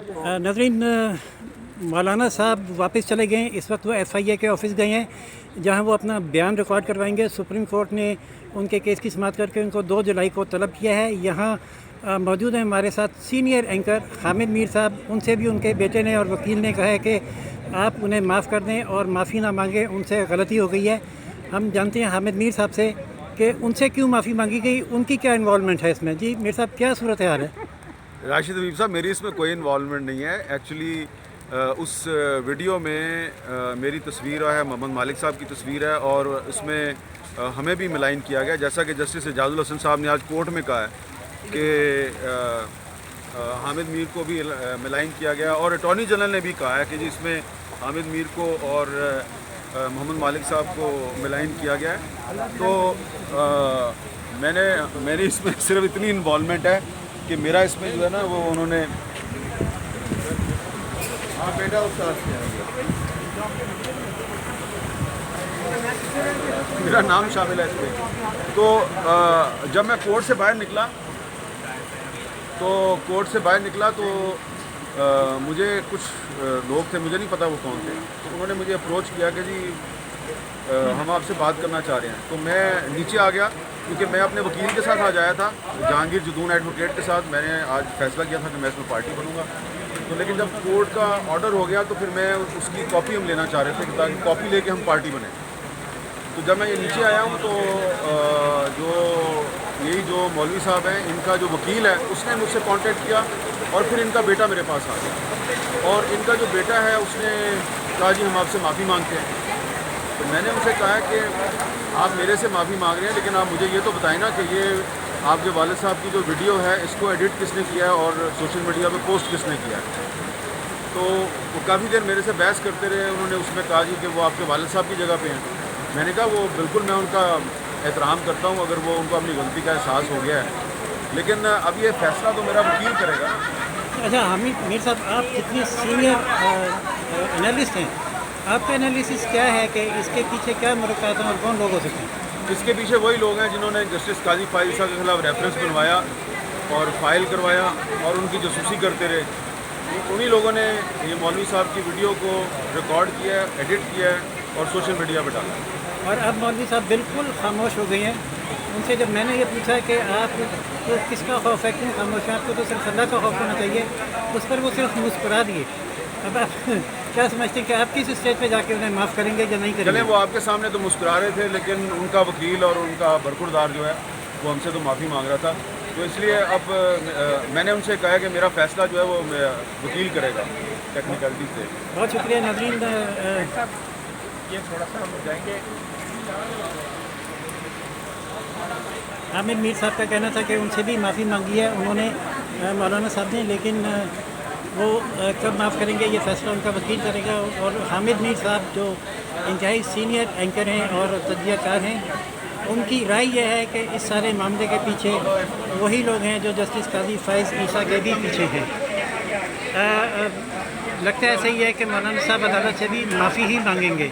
नज़रीन, मौलाना साहब वापस चले गए हैं। इस वक्त वो FIA के ऑफिस गए हैं, जहां वो अपना बयान रिकॉर्ड करवाएंगे। सुप्रीम कोर्ट ने उनके केस की समाअत करके उनको 2 जुलाई को तलब किया है। यहाँ मौजूद हैं हमारे साथ सीनियर एंकर हामिद मीर साहब। उनसे भी उनके बेटे ने और वकील ने कहा है कि आप उन्हें माफ़ कर दें और माफ़ी ना मांगें, उनसे गलती हो गई है। हम जानते हैं हामिद मीर साहब से कि उनसे क्यों माफ़ी मांगी गई, उनकी क्या इन्वॉल्वमेंट है इसमें। जी मीर साहब, क्या सूरत हाल है? राशिद हबीब साहब, मेरी इसमें कोई इन्वॉल्वमेंट नहीं है। एक्चुअली उस वीडियो में मेरी तस्वीर है, मोहम्मद मालिक साहब की तस्वीर है, और उसमें हमें भी मिलाइन किया गया, जैसा कि जस्टिस एजाजुल हसन साहब ने आज कोर्ट में कहा है कि हामिद मीर को भी मिलाइन किया गया, और अटॉर्नी जनरल ने भी कहा है कि जी इसमें हामिद मीर को और मोहम्मद मालिक साहब को मिलाइन किया गया है। तो मेरी इसमें सिर्फ इतनी इन्वॉल्वमेंट है कि मेरा इसमें जो है ना वो उन्होंने बेटा मेरा नाम शामिल है इसमें। तो जब मैं कोर्ट से बाहर निकला तो मुझे कुछ लोग थे, मुझे नहीं पता वो कौन थे, तो उन्होंने मुझे अप्रोच किया कि जी हम आपसे बात करना चाह रहे हैं। तो मैं नीचे आ गया, क्योंकि मैं अपने वकील के साथ आज आया था, जहांगीर जदून एडवोकेट के साथ। मैंने आज फैसला किया था कि मैं इसमें पार्टी बनूंगा। तो लेकिन जब कोर्ट का ऑर्डर हो गया तो फिर मैं उसकी कॉपी हम लेना चाह रहे थे, ताकि कॉपी लेके हम पार्टी बने। तो जब मैं ये नीचे आया हूँ तो जो मौलवी साहब हैं, इनका जो वकील है उसने मुझसे कांटेक्ट किया, और फिर इनका बेटा मेरे पास आ गया, और इनका जो बेटा है उसने कहा जी हम आपसे माफ़ी मांगते हैं। तो मैंने उनसे कहा कि आप मेरे से माफ़ी मांग रहे हैं, लेकिन आप मुझे ये तो बताएं ना कि ये आपके वालिद साहब की जो वीडियो है इसको एडिट किसने किया है और सोशल मीडिया पे पोस्ट किसने किया है। तो वो काफ़ी देर मेरे से बहस करते रहे। उन्होंने उसमें कहा जी कि वो आपके वालिद साहब की जगह पे हैं। मैंने कहा वो बिल्कुल, मैं उनका एहतराम करता हूँ अगर वो उनको अपनी गलती का एहसास हो गया है, लेकिन अब ये फ़ैसला तो मेरा वकील करेगा। अच्छा हामिद मीर साहब, आप कितने सीनियर एनालिस्ट हैं, आपका एनालिसिस क्या है कि इसके पीछे क्या मुरक्कात हैं और कौन लोग हो सकते हैं? इसके पीछे वही लोग हैं जिन्होंने जस्टिस काजी फाइल साहब के खिलाफ रेफरेंस बनवाया और फाइल करवाया और उनकी जासूसी करते रहे। उन्हीं लोगों ने ये मौलवी साहब की वीडियो को रिकॉर्ड किया है, एडिट किया है और सोशल मीडिया पर डाला। और अब मौलवी साहब बिल्कुल खामोश हो गए हैं। उनसे जब मैंने ये पूछा कि आप तो किसका खौफ है, क्यों खामोश है, आपको तो सिर्फ अल्लाह का खौफ होना चाहिए, उस पर वो सिर्फ मुस्कुरा दिए। अब आप क्या समझते हैं कि आप किस स्टेज पे जाके उन्हें माफ़ करेंगे या नहीं करेंगे? चले, वो आपके सामने तो मुस्कुरा रहे थे, लेकिन उनका वकील और उनका बरखुरदार जो है वो हमसे तो माफ़ी मांग रहा था। तो इसलिए अब मैंने उनसे कहा कि मेरा फ़ैसला जो है वो वकील करेगा टेक्निकलिटी से। बहुत शुक्रिया नज़रीन। ये थोड़ा सा हम जाएंगे। हामिद मीर साहब का कहना था कि उनसे भी माफ़ी मांगी है उन्होंने, मौलाना साहब ने, लेकिन वो कब माफ़ करेंगे ये फ़ैसला उनका वकील करेगा। और हामिद मीर साहब जो इंतहाई सीनियर एंकर हैं और तजज़ियाकार हैं, उनकी राय यह है कि इस सारे मामले के पीछे वही लोग हैं जो जस्टिस काजी फ़ाइज़ ईसा के भी पीछे हैं। लगता है ऐसा ही है कि मौलाना साहब अदालत से भी माफ़ी ही मांगेंगे,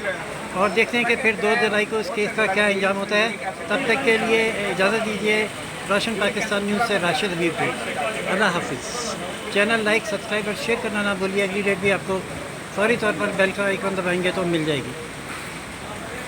और देखते हैं कि फिर 2 जुलाई को इस केस का क्या अंजाम होता है। तब तक के लिए इजाज़त दीजिए। रोशन पाकिस्तान न्यूज़ से राशिद हबीब को अल्लाह हाफिज़। चैनल लाइक, सब्सक्राइब और शेयर करना ना भूलिए। अगली डेट भी आपको फौरी तौर पर बेल का आइकन दबाएंगे तो मिल जाएगी।